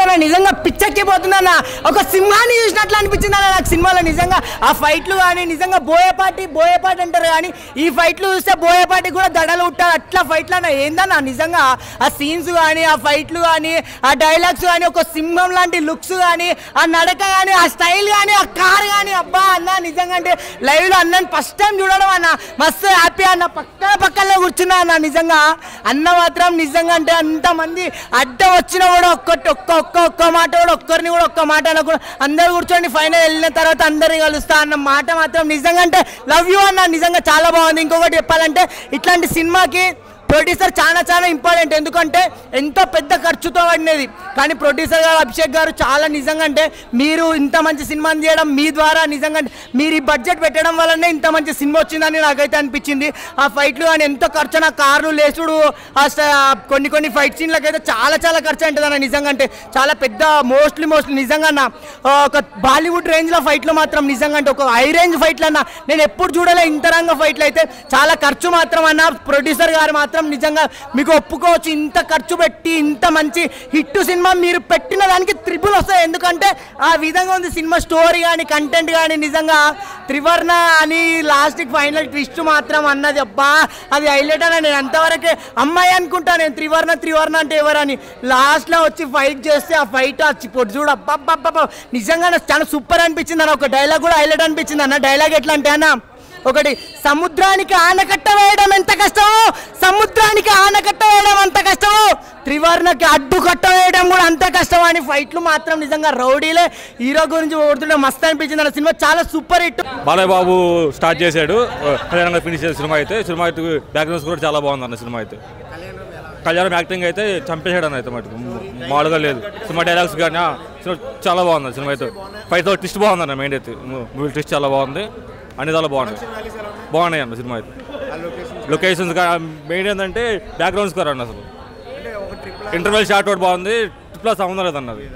చూస్తుంటే నిజంగా పిచ్చెక్కిపోతుందన్న, ఒక సింహాన్ని చూసినట్లు అనిపించింది అన్న నాకు సినిమాలో. నిజంగా ఆ ఫైట్లు కానీ నిజంగా బోయపాటి అంటారు కానీ ఈ ఫైట్లు చూస్తే బోయపాటి కూడా దడలు ఉంటారు అట్లా ఫైట్లు అన్న. ఏందన్న నిజంగా ఆ సీన్స్ కానీ ఆ ఫైట్లు కానీ ఆ డైలాగ్స్ కానీ ఒక సింహం లాంటి లుక్స్ కానీ ఆ నడక కానీ ఆ స్టైల్ కానీ ఆ కార్ కానీ అబ్బా అన్న నిజంగా అంటే లైవ్లో అన్నని ఫస్ట్ టైం చూడడం అన్న మస్తు హ్యాపీ అన్న. పక్కనే కూర్చున్నా అన్న. నిజంగా అన్న మాత్రం నిజంగా అంటే అంతమంది అడ్డం వచ్చినా కూడా ఒక్క మాట కూడా ఒక్కరిని కూడా ఒక్క మాట అనకుండా అందరు కూర్చోండి ఫైనల్ వెళ్ళిన తర్వాత అందరిని కలుస్తా అన్న మాట మాత్రం నిజంగా అంటే లవ్ యూ అన్న. నిజంగా చాలా బాగుంది. ఇంకొకటి చెప్పాలంటే ఇట్లాంటి సినిమాకి ప్రొడ్యూసర్ చాలా ఇంపార్టెంట్. ఎందుకంటే ఎంతో పెద్ద ఖర్చుతో పడినది కానీ ప్రొడ్యూసర్ గారు అభిషేక్ గారు చాలా నిజంగా అంటే మీరు ఇంత మంచి సినిమాని చేయడం మీ ద్వారా నిజంగా మీరు ఈ బడ్జెట్ పెట్టడం వల్లనే ఇంత మంచి సినిమా వచ్చిందని నాకైతే అనిపించింది. ఆ ఫైట్లు కానీ ఎంతో ఖర్చు, నా కార్లు లేచుడు కొన్ని ఫైట్ సీన్లకైతే చాలా ఖర్చు ఉంటుంది అన్న. నిజంగా అంటే చాలా పెద్ద మోస్ట్లీ నిజంగా అన్న ఒక బాలీవుడ్ రేంజ్లో ఫైట్లు మాత్రం నిజంగా అంటే ఒక హై రేంజ్ ఫైట్లు అన్న నేను ఎప్పుడు చూడలే. ఇంత రంగ ఫైట్లు అయితే చాలా ఖర్చు మాత్రం అన్న. ప్రొడ్యూసర్ గారు మాత్రం నిజంగా మీకు ఒప్పుకోవచ్చు, ఇంత ఖర్చు పెట్టి ఇంత మంచి హిట్ సినిమా మీరు పెట్టిన దానికి త్రిబుల్ వస్తాయి. ఎందుకంటే ఆ విధంగా ఉంది సినిమా, స్టోరీ కానీ కంటెంట్ కానీ. నిజంగా త్రివర్ణ అని లాస్ట్కి ఫైనల్ ట్విస్ట్ మాత్రం అన్నది అబ్బా అది హైలైట్ అన్న. నేను అంతవరకే అమ్మాయి అనుకుంటా నేను త్రివర్ణ అంటే ఎవరని. లాస్ట్లో వచ్చి ఫైట్ చేస్తే ఆ ఫైట్ వచ్చి పొడి చూడు అబ్బా నిజంగా చాలా సూపర్ అనిపించింది అన్న. ఒక డైలాగ్ కూడా హైలైట్ అనిపించింది అన్న. డైలాగ్ ఎట్లా అంటే అన్న ఒకటి, సముద్రానికి ఆనకట్ట వేయడం ఎంత కష్టమో సముద్రానికి ఆనకట్ట వేయడం అంత కష్టమో త్రివర్ణకి అడ్డుకట్ట వేయడం కూడా అంత కష్టం అని. ఫైట్లు మాత్రం నిజంగా రౌడీలే. హీరో గురించి ఓడుతుంటే మస్తు అనిపించింది అన్న. సినిమా చాలా super hit. Balayya Babu start చేశాడు, ఫినిష్ చేసిన సినిమా అయితే బ్యాక్గ్రౌండ్స్ కూడా చాలా బాగుంది అన్న. సినిమా అయితే కళ్యాణం యాక్టింగ్ అయితే చంపేశాడు అన్న. అయితే మటుకు మామూలుగా లేదు. సినిమా డైలాగ్స్ కానీ సినిమా చాలా బాగుంది. సినిమా అయితే ఫైట్ ట్విస్ట్ బాగుంది అన్న. మెయిన్ అయితే మూవీ ట్విస్ట్ చాలా బాగుంది, అన్ని చాలా బాగున్నాయి అన్న. సినిమా అయితే లొకేషన్స్ మెయిన్ ఏంటంటే బ్యాక్గ్రౌండ్స్ కూడా అన్న. అసలు ఇంటర్వెల్ షాట్ ఒకటి బాగుంది, ప్లస్ సంబంధం లేదన్న. అది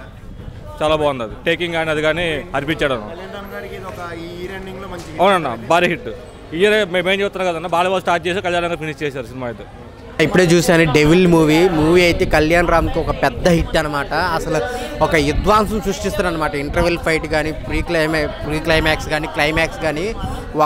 చాలా బాగుంది. అది టేకింగ్ కానీ అది కానీ అనిపించాడు అన్న. అవునన్న భారీ హిట్. ఇయర్ మేము చూస్తున్నాం కదన్న, బాలయ్య స్టార్ట్ చేసి కళ్యాణంగా ఫినిష్ చేశారు సినిమా అయితే. ఇప్పుడే చూశాను డెవిల్ మూవీ అయితే కళ్యాణ్ రామ్కి ఒక పెద్ద హిట్ అనమాట. అసలు ఒక విధ్వంసం సృష్టిస్తారు అనమాట. ఇంటర్వెల్ ఫైట్ కానీ ప్రీ క్లైమాక్స్ కానీ క్లైమాక్స్ కానీ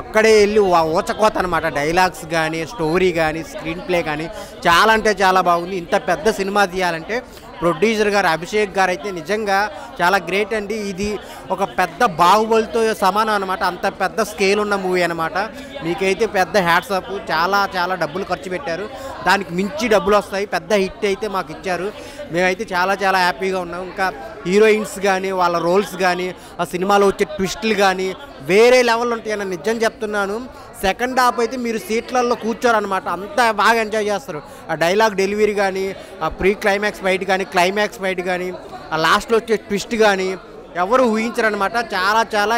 ఒక్కడే వెళ్ళి ఊచకోత అనమాట. డైలాగ్స్ కానీ స్టోరీ కానీ స్క్రీన్ ప్లే కానీ చాలా అంటే చాలా బాగుంది. ఇంత పెద్ద సినిమా తీయాలంటే ప్రొడ్యూసర్ గారు అభిషేక్ గారు అయితే నిజంగా చాలా గ్రేట్ అండి. ఇది ఒక పెద్ద బాహుబలితో సమానం అనమాట. అంత పెద్ద స్కేల్ ఉన్న మూవీ అనమాట. మీకైతే పెద్ద హ్యాట్సాప్. చాలా డబ్బులు ఖర్చు పెట్టారు, దానికి మించి డబ్బులు వస్తాయి. పెద్ద హిట్ అయితే మాకు ఇచ్చారు. మేమైతే చాలా హ్యాపీగా ఉన్నాం. ఇంకా హీరోయిన్స్ కానీ వాళ్ళ రోల్స్ కానీ ఆ సినిమాలో వచ్చే ట్విస్టులు కానీ వేరే లెవెల్ ఉంటాయని నిజం చెప్తున్నాను. సెకండ్ హాఫ్ అయితే మీరు సీట్లలో కూర్చోరనమాట. అంత బాగా ఎంజాయ్ చేస్తారు. ఆ డైలాగ్ డెలివరీ కానీ ఆ ప్రీ క్లైమాక్స్ ఫైట్ కానీ క్లైమాక్స్ ఫైట్ కానీ ఆ లాస్ట్లో వచ్చే ట్విస్ట్ కానీ ఎవరు ఊహించరనమాట. చాలా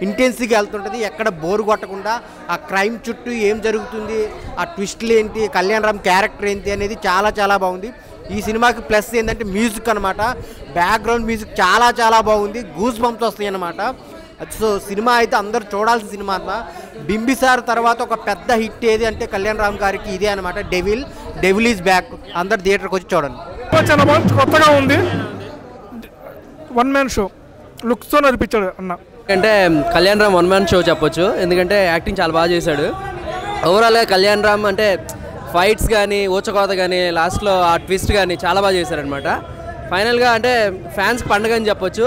ఇంటెన్స్గా వెళ్తుంటుంది. ఎక్కడ బోర్ కొట్టకుండా ఆ క్రైమ్ చుట్టూ ఏం జరుగుతుంది, ఆ ట్విస్ట్లు ఏంటి, కళ్యాణ్ రామ్ క్యారెక్టర్ ఏంటి అనేది చాలా బాగుంది. ఈ సినిమాకి ప్లస్ ఏంటంటే మ్యూజిక్ అనమాట. బ్యాక్గ్రౌండ్ మ్యూజిక్ చాలా బాగుంది. గూస్ బంప్స్ వస్తాయి అన్నమాట. సో సినిమా అయితే అందరూ చూడాల్సిన సినిమా అన్నమాట. బింబిసార్ తర్వాత ఒక పెద్ద హిట్ ఏది అంటే కళ్యాణ్ రామ్ గారికి ఇదే అనమాట. Devil is back. అందరు థియేటర్కి వచ్చి చూడండి. చాలా బాగుంది, కొత్తగా ఉంది. వన్ మ్యాన్ షో లుక్స్తో నడిపించాడు అన్న. అంటే Kalyan Ram one man show చెప్పొచ్చు. ఎందుకంటే యాక్టింగ్ చాలా బాగా చేశాడు. ఓవరాల్గా కళ్యాణ్ రామ్ అంటే ఫైట్స్ కానీ ఊచకోత కానీ లాస్ట్లో ఆ ట్విస్ట్ కానీ చాలా బాగా చేశారనమాట. ఫైనల్గా అంటే ఫ్యాన్స్కి పండుగ అని చెప్పొచ్చు.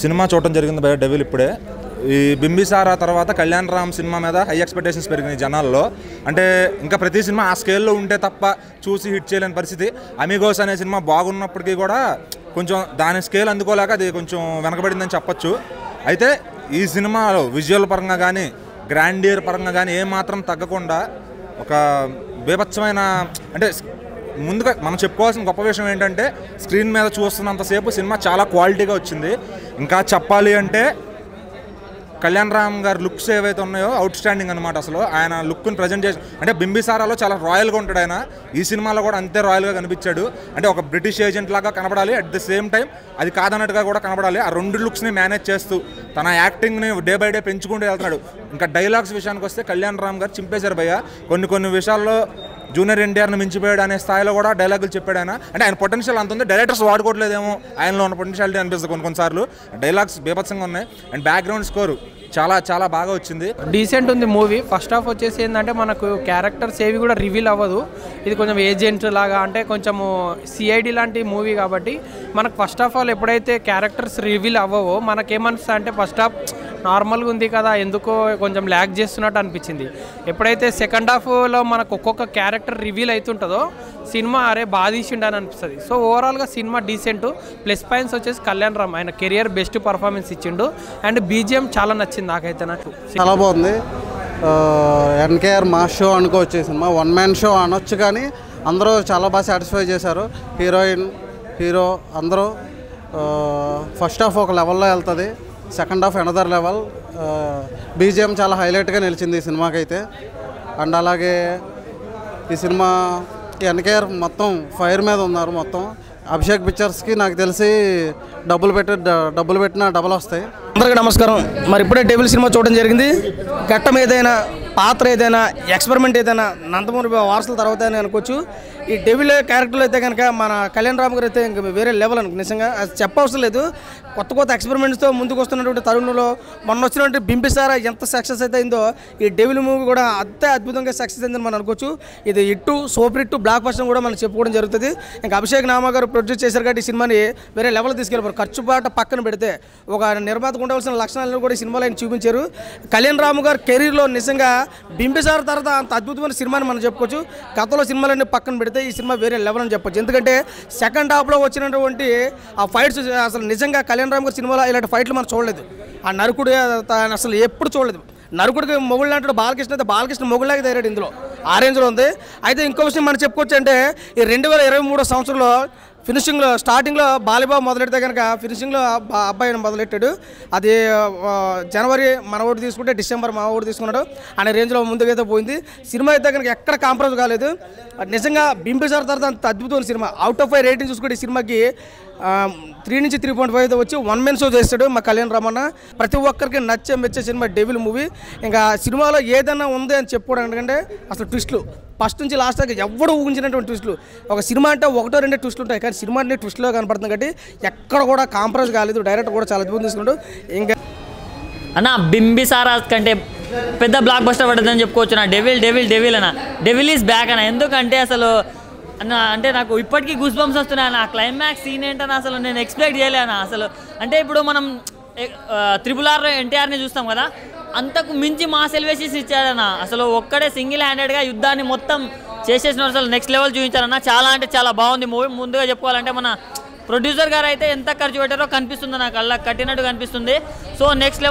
సినిమా చూడటం జరిగింది బయట డెవిల్ ఇప్పుడే. ఈ బింబిసారా తర్వాత కళ్యాణ్ రామ్ సినిమా మీద హై ఎక్స్పెక్టేషన్స్ పెరిగినాయి జనాల్లో. అంటే ఇంకా ప్రతి సినిమా ఆ స్కేల్లో ఉంటే తప్ప చూసి హిట్ చేయలేని పరిస్థితి. అమిగోస్ అనే సినిమా బాగున్నప్పటికీ కూడా కొంచెం దాని స్కేల్ అందుకోలేక అది కొంచెం వెనకబడిందని చెప్పొచ్చు. అయితే ఈ సినిమాలో విజువల్ పరంగా కానీ గ్రాండియర్ పరంగా కానీ ఏమాత్రం తగ్గకుండా ఒక బీభత్సమైన అంటే ముందుగా మనం చెప్పుకోవాల్సిన గొప్ప విషయం ఏంటంటే స్క్రీన్ మీద చూస్తున్నంతసేపు సినిమా చాలా క్వాలిటీగా వచ్చింది. ఇంకా చెప్పాలి అంటే కళ్యాణ్ రామ్ గారి లుక్స్ ఏవైతే ఉన్నాయో అవుట్ స్టాండింగ్ అనమాట. అసలు ఆయన లుక్ని ప్రజెంట్ చేసి అంటే బింబిసారాలో చాలా రాయల్గా ఉంటాడు ఆయన. ఈ సినిమాలో కూడా అంతే రాయల్గా కనిపించాడు. అంటే ఒక బ్రిటిష్ ఏజెంట్ లాగా కనబడాలి, అట్ ది సేమ్ టైం అది కాదన్నట్టుగా కూడా కనబడాలి. ఆ రెండు లుక్స్ని మేనేజ్ చేస్తూ తన యాక్టింగ్ని డే బై డే పెంచుకుంటూ వెళ్తున్నాడు. ఇంకా డైలాగ్స్ విషయానికి వస్తే కళ్యాణ్ రామ్ గారు చింపేశారు భయ్య. కొన్ని విషయాల్లో జూనియర్ ఎన్టీఆర్ని మించిపోయాడు అనే స్థాయిలో కూడా డైలాగులు చెప్పాడు ఆయన. అంటే ఆయన పొటెన్షియల్ అంత ఉంది, డైరెక్టర్స్ వాడుకోవట్లేదేమో ఆయనలో ఉన్న పొటెన్షియాలిటీ అనిపిస్తుంది కొన్నిసార్లు. డైలాగ్స్ బీభత్సంగా ఉన్నాయి అండ్ బ్యాక్గ్రౌండ్ స్కోర్ చాలా చాలా బాగా వచ్చింది. డీసెంట్ ఉంది మూవీ. ఫస్ట్ హాఫ్ వచ్చేసి ఏంటంటే మనకు క్యారెక్టర్స్ ఏవి కూడా రివీల్ అవ్వదు. ఇది కొంచెం ఏజెంట్ లాగా, అంటే కొంచెము సిఐడి లాంటి మూవీ కాబట్టి మనకు ఫస్ట్ ఆఫ్ ఆల్ ఎప్పుడైతే క్యారెక్టర్స్ రివీల్ అవ్వవో మనకేమనిపిస్తుంది అంటే ఫస్ట్ హాఫ్ నార్మల్గా ఉంది కదా, ఎందుకో కొంచెం ల్యాక్ చేస్తున్నట్టు అనిపించింది. ఎప్పుడైతే సెకండ్ హాఫ్లో మనకు ఒక్కొక్క క్యారెక్టర్ రివీల్ అవుతుంటుందో సినిమా అరే బాధీసిండు అని అనిపిస్తుంది. సో ఓవరాల్గా సినిమా డీసెంట్. ప్లస్ పాయింట్స్ వచ్చేసి కళ్యాణ్ రామ్ ఆయన కెరియర్ బెస్ట్ పర్ఫార్మెన్స్ ఇచ్చిండు అండ్ బీజిఎం చాలా నచ్చింది నాకైతే. నాకు చాలా బాగుంది. ఎన్కేఆర్ మాస్ షో అనుకోవచ్చు ఈ సినిమా. వన్ మ్యాన్ షో అనొచ్చు కానీ అందరూ చాలా బాగా సాటిస్ఫై చేశారు. హీరోయిన్, హీరో అందరూ. ఫస్ట్ హాఫ్ ఒక లెవెల్లో వెళ్తుంది, second half another level. BGM చాలా హైలైట్గా నిలిచింది ఈ సినిమాకి అయితే. అండ్ అలాగే ఈ సినిమా ఎన్కేఆర్ మొత్తం ఫైర్ మీద ఉన్నారు. మొత్తం అభిషేక్ పిక్చర్స్కి నాకు తెలిసి డబ్బులు పెట్టినా డబ్బులు వస్తాయి. అందరికీ నమస్కారం. మరి ఇప్పుడే డెవిల్ సినిమా చూడడం జరిగింది. ఘట్టం ఏదైనా, పాత్ర ఏదైనా, ఎక్స్పెరిమెంట్ ఏదైనా నందమూరి వారసుల తర్వాత అని అనుకోవచ్చు. ఈ డెవిల్ క్యారెక్టర్లో అయితే కనుక మన కళ్యాణ్ రామ్ గారు అయితే ఇంకా వేరే లెవెల్ అనుకో. నిజంగా అది చెప్పవసరం లేదు. కొత్త కొత్త ఎక్స్పెరిమెంట్స్తో ముందుకు వస్తున్నటువంటి తరుణంలో మొన్న వచ్చినటువంటి బింబిసారా ఎంత సక్సెస్ అయితే అయిందో ఈ డెవిల్ మూవీ కూడా అంతే అద్భుతంగా సక్సెస్ అయిందని మనం అనుకోవచ్చు. ఇది hit, super hit, block buster కూడా మనం చెప్పుకోవడం జరుగుతుంది. ఇంకా అభిషేక్ నామా గారు ప్రొడ్యూస్ చేశారు కాబట్టి ఈ సినిమాని వేరే లెవెల్ తీసుకెళ్ళిపోరు. ఖర్చు బాట పక్కన పెడితే ఒక నిర్మాతకు ఉండవలసిన లక్షణాలను కూడా ఈ సినిమాలో ఆయన చూపించారు. కళ్యాణ్ రామ్ గారు కెరీర్లో నిజంగా బింబిసార్ తర్వాత అంత అద్భుతమైన సినిమాని మనం చెప్పుకోవచ్చు. గతంలో సినిమాలన్నీ పక్కన పెడితే ఈ సినిమా వేరే లెవెల్ అని చెప్పొచ్చు. ఎందుకంటే సెకండ్ హాఫ్లో వచ్చినటువంటి ఆ ఫైట్స్ అసలు నిజంగా కళ్యాణ్ రామ్ గారి సినిమాలో ఇలాంటి ఫైట్లు మనం చూడలేదు. ఆ నరుకుడు అసలు ఎప్పుడు చూడలేదు. నరుకుడికి మొగుళ్ళు అంటాడు బాలకృష్ణ, అయితే బాలకృష్ణ మొగుళ్ళగా తయారాడు ఇందులో. ఆ రేంజ్లో ఉంది. అయితే ఇంకో విషయం మనం చెప్పుకోవచ్చు అంటే ఈ 2023 సంవత్సరంలో ఫినిషింగ్లో స్టార్టింగ్లో బాలీబాబు మొదలెడితే కనుక ఫినిషింగ్లో అబ్బాయి మొదలెట్టాడు. అది జనవరి మన ఓటు తీసుకుంటే డిసెంబర్ మా ఓటు తీసుకున్నాడు అనే రేంజ్లో ముందుకైతే పోయింది. సినిమా అయితే కనుక ఎక్కడ కాంప్రమైజ్ కాలేదు. నిజంగా బింబిసార్ తర్వాత అంత అద్భుతమైన సినిమా. అవుట్ ఆఫ్ 5 రేటింగ్ చూసుకుంటే ఈ సినిమాకి 3 నుంచి 3.5 అయితే వచ్చి 1 మ్యాన్ షో చేస్తాడు మా కళ్యాణ్ రామన్న. ప్రతి ఒక్కరికి మెచ్చే సినిమా డెవిల్ మూవీ. ఇంకా సినిమాలో ఏదైనా ఉంది అని చెప్పుకోవడం ఎందుకంటే అసలు ట్విస్టులు ఫస్ట్ నుంచి లాస్ట్ దాకా ఎవరు ఊహించినటువంటి ట్విస్టులు. ఒక సినిమా అంటే 1-2 ట్విస్టులు ఉంటాయి కానీ సినిమా అంటే ట్విస్ట్లో కనపడుతుంది కాబట్టి ఎక్కడ కూడా కాంప్రమైజ్ కాలేదు. డైరెక్టర్ కూడా చాలా అద్భుతం తీసుకుంటూ ఇంకా అన్న బింబిసారా కంటే పెద్ద బ్లాక్ బస్టర్ పడుతుందని చెప్పుకోవచ్చు. నా డెవిల్ అన్న డెవిల్ ఈజ్ బ్యాక్ అన్న. ఎందుకంటే అసలు అన్న అంటే నాకు ఇప్పటికీ గూస్ బంప్స్ వస్తున్నాయి అన్న. క్లైమాక్స్ సీన్ ఏంటన్నా అసలు నేను ఎక్స్పెక్ట్ చేయలేను అసలు. అంటే ఇప్పుడు మనం RRR ఎన్టీఆర్ని చూస్తాం కదా, అంతకు మించి మాస్ ఎలివేషన్స్ ఇచ్చాడన్న. అసలు ఒక్కడే సింగిల్ హ్యాండెడ్గా యుద్ధాన్ని మొత్తం చేసేసిన అసలు నెక్స్ట్ లెవెల్ చూపించారన్న. చాలా అంటే చాలా బాగుంది మూవీ. ముందుగా చెప్పుకోవాలంటే మన ప్రొడ్యూసర్ గారు అయితే ఎంత ఖర్చు పెట్టారో కనిపిస్తుంది, నాకు అలా కట్టినట్టు కనిపిస్తుంది. సో నెక్స్ట్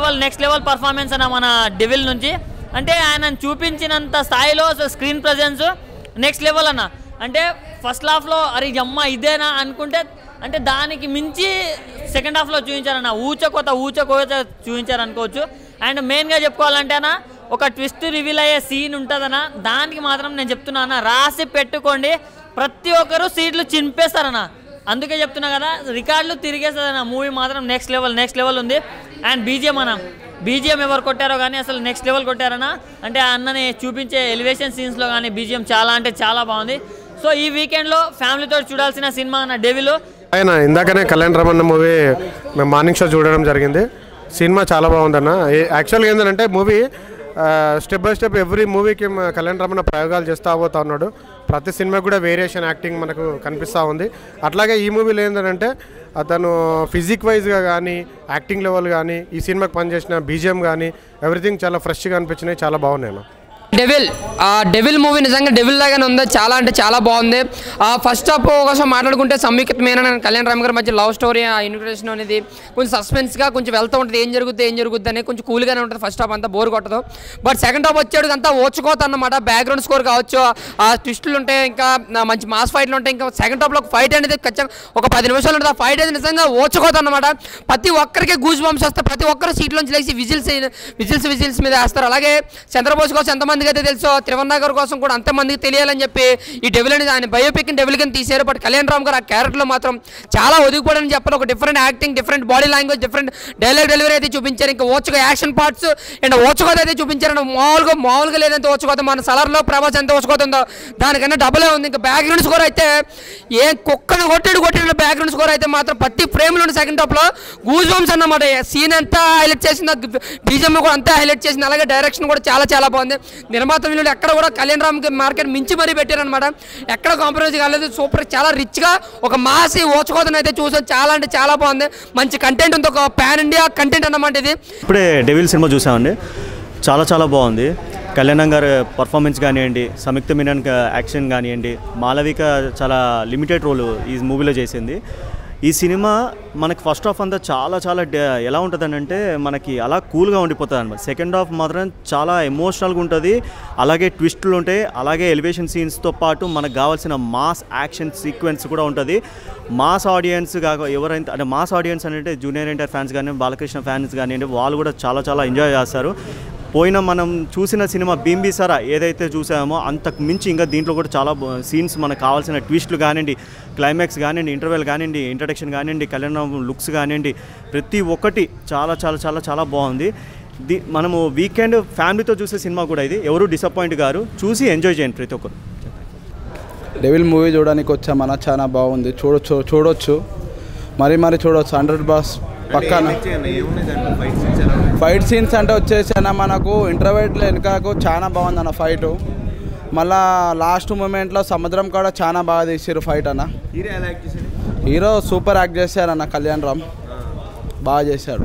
లెవెల్ పర్ఫార్మెన్స్ అన్న మన డెవిల్ నుంచి. అంటే ఆయన చూపించినంత స్థాయిలో స్క్రీన్ ప్రజెన్స్ నెక్స్ట్ లెవెల్ అన్న. అంటే ఫస్ట్ హాఫ్లో అరే అమ్మ ఇదేనా అనుకుంటే అంటే దానికి మించి సెకండ్ హాఫ్లో చూపించారన్న. ఊచకోత చూపించారనుకోవచ్చు. అండ్ మెయిన్గా చెప్పుకోవాలంటే అన్న ఒక ట్విస్ట్ రివీల్ అయ్యే సీన్ ఉంటుందన్న. దానికి మాత్రం నేను చెప్తున్నా అన్న, రాసి పెట్టుకోండి. ప్రతి ఒక్కరు సీట్లు చింపేస్తారన్న. అందుకే చెప్తున్నా కదా, రికార్డులు తిరిగేస్తుందన్న. మూవీ మాత్రం నెక్స్ట్ లెవెల్ ఉంది. అండ్ బీజిఎం ఎవరు కొట్టారో కానీ అసలు నెక్స్ట్ లెవెల్ కొట్టారన్న. అంటే ఆ అన్నని చూపించే ఎలివేషన్ సీన్స్లో కానీ బీజిఎం చాలా అంటే చాలా బాగుంది. సో ఈ వీకెండ్లో ఫ్యామిలీతో చూడాల్సిన సినిమా అన్న డెవిల్. ఆయన ఇందాకనే కళ్యాణ్ రామన్న మూవీ మేము మార్నింగ్ షో చూడడం జరిగింది. సినిమా చాలా బాగుందన్న. యాక్చువల్గా ఏంటంటే movie step by step every మూవీకి కళ్యాణ్ రామన్న ప్రయోగాలు చేస్తూ పోతా ఉన్నాడు. ప్రతి సినిమా కూడా వేరియేషన్ యాక్టింగ్ మనకు కనిపిస్తూ ఉంది. అట్లాగే ఈ మూవీలో ఏంటంటే అతను ఫిజిక్ వైజ్గా కానీ యాక్టింగ్ లెవెల్ కానీ ఈ సినిమాకి పనిచేసిన బీజిఎం కానీ ఎవ్రీథింగ్ చాలా ఫ్రెష్గా అనిపించినాయి. చాలా బాగున్నాయి. డెవిల్ మూవీ నిజంగా డెవిల్ లాగానే ఉంది. చాలా అంటే చాలా బాగుంది. ఫస్ట్ హాఫ్ కోసం మాట్లాడుకుంటే సంయుక్త మీనన్ అండ్ కళ్యాణ్ రామ్ గారి మధ్య లవ్ స్టోరీ, ఆ ఇన్విటేషన్ అనేది కొంచెం సస్పెన్స్గా కొంచెం వెళ్తూ ఉంటుంది. ఏం జరుగుద్ది అని కొంచెం కూల్గానే ఉంటుంది. ఫస్ట్ హాఫ్ అంతా బోర్ కొట్టదు. బట్ సెకండ్ హాఫ్ వచ్చేది అంతా ఓచుకోత అన్నమాట. బ్యాక్గ్రౌండ్ స్కోర్ కావచ్చు, ఆ ట్విస్టులు ఉంటాయి, ఇంకా మంచి మాస్ ఫైట్లు ఉంటాయి. ఇంకా సెకండ్ హాఫ్లో ఒక ఫైట్ అనేది ఖచ్చితంగా ఒక 10 నిమిషాలు ఉంటుంది. ఆ ఫైట్ అనేది నిజంగా ఓచుకోత అన్నమాట. ప్రతి ఒక్కరికి గూస్ బంప్స్ వస్తాయి. ప్రతి ఒక్కరు సీట్లోంచి లేచి విజిల్స్ మీద వేస్తారు. అలాగే చంద్రబోస్ కోసం ఎంతమంది ఎంతమందికి అయితే తెలుసో త్రివర్ణ గారి కోసం కూడా అంతమందికి తెలియాలని చెప్పి ఈ డెవిల్ అనేది ఆయన బయోపిక్ డెవిల్ కింద తీశారు. బట్ కళ్యాణ్ రామ్ గారు ఆ క్యారెక్టర్లో మాత్రం చాలా ఒదిగిపోవడని చెప్పాలి. ఒక different acting, different body language, different dialogue delivery అయితే చూపించారు. ఇంకా ఓచుగా యాక్షన్ పార్ట్స్ అండ్ ఓచుకోత అయితే చూపించారు. మామూలుగా లేదంటే ఓచుకోత మన సలర్లో ప్రభాస్ ఎంత ఓచుకోత ఉందో దానికన్నా డబులే ఉంది. ఇంకా బ్యాక్గ్రౌండ్ స్కోర్ అయితే ఏం కుక్కను కొట్టిన బ్యాక్గ్రౌండ్ స్కోర్ అయితే మాత్రం ప్రతి ఫ్రేమ్లో సెకండ్ హాఫ్లో గూజ్ బంప్స్ అన్నమాట. సీన్ అంతా హైలైట్ చేసింది, బీజిఎం కూడా అంతా హైలైట్ చేసింది. అలాగే డైరెక్షన్ కూడా చాలా బాగుంది. నిర్మాత వీళ్ళు ఎక్కడ కూడా కళ్యాణ్ రామ్ మార్కెట్ మించి మరీ పెట్టారనమాట. ఎక్కడ కాంప్రమైజ్ కాలేదు. సూపర్, చాలా రిచ్గా ఒక మాసి ఓచుకోతను అయితే చూసాం. చాలా అంటే చాలా బాగుంది. మంచి కంటెంట్ ఉంది, ఒక పాన్ ఇండియా కంటెంట్ అన్నమాట ఇది. ఇప్పుడే డెవిల్ సినిమా చూసామండి, చాలా బాగుంది. కళ్యాణ్ గారి పర్ఫార్మెన్స్ కానివ్వండి, సంయుక్త మీనన్ యాక్షన్ కానివ్వండి, మాలవిక చాలా లిమిటెడ్ రోల్ ఈ మూవీలో చేసింది. ఈ సినిమా మనకి ఫస్ట్ హాఫ్ అంతా చాలా ఎలా ఉంటుందని అంటే మనకి అలా కూల్గా ఉండిపోతుంది అనమాట. సెకండ్ హాఫ్ మాత్రం చాలా ఎమోషనల్గా ఉంటుంది. అలాగే ట్విస్టులు ఉంటాయి. అలాగే ఎలివేషన్ సీన్స్తో పాటు మనకు కావాల్సిన మాస్ యాక్షన్ సీక్వెన్స్ కూడా ఉంటుంది. మాస్ ఆడియన్స్ ఎవరైతే అంటే మాస్ ఆడియన్స్ అంటే జూనియర్ ఎన్టీఆర్ ఫ్యాన్స్ కానీ, బాలకృష్ణ ఫ్యాన్స్ కానివ్వండి, వాళ్ళు కూడా చాలా ఎంజాయ్ చేస్తారు. మనం చూసిన సినిమా బింబిసారా ఏదైతే చూసామో అంతకు మించి ఇంకా దీంట్లో కూడా చాలా సీన్స్ మనకు కావాల్సిన ట్విస్టులు కానివ్వండి, క్లైమాక్స్ కానివ్వండి, ఇంటర్వెల్ కానివ్వండి, ఇంట్రడక్షన్ కానివ్వండి, కళ్యాణ్ లుక్స్ కానివ్వండి, ప్రతి ఒక్కటి చాలా బాగుంది. మనము వీకెండ్ ఫ్యామిలీతో చూసే సినిమా కూడా ఇది. ఎవరు డిసప్పాయింట్ గారు, చూసి ఎంజాయ్ చేయండి ప్రతి ఒక్కరు. డెవిల్ మూవీ చూడడానికి వచ్చామన్న, చాలా బాగుంది. చూడొచ్చు మరి చూడొచ్చు. 100% పక్కన ఫైట్ సీన్స్ అంటే వచ్చేసి అన్న మనకు ఇంటర్వెల్ వెనుకకు చాలా బాగుంది అన్న ఫైట్. మళ్ళా లాస్ట్ మూమెంట్లో సముద్రం కూడా చాలా బాగా తీసారు ఫైట్ అన్న. హీరో సూపర్ యాక్ట్ చేశారన్న కళ్యాణ్ రామ్, బాగా చేశాడు.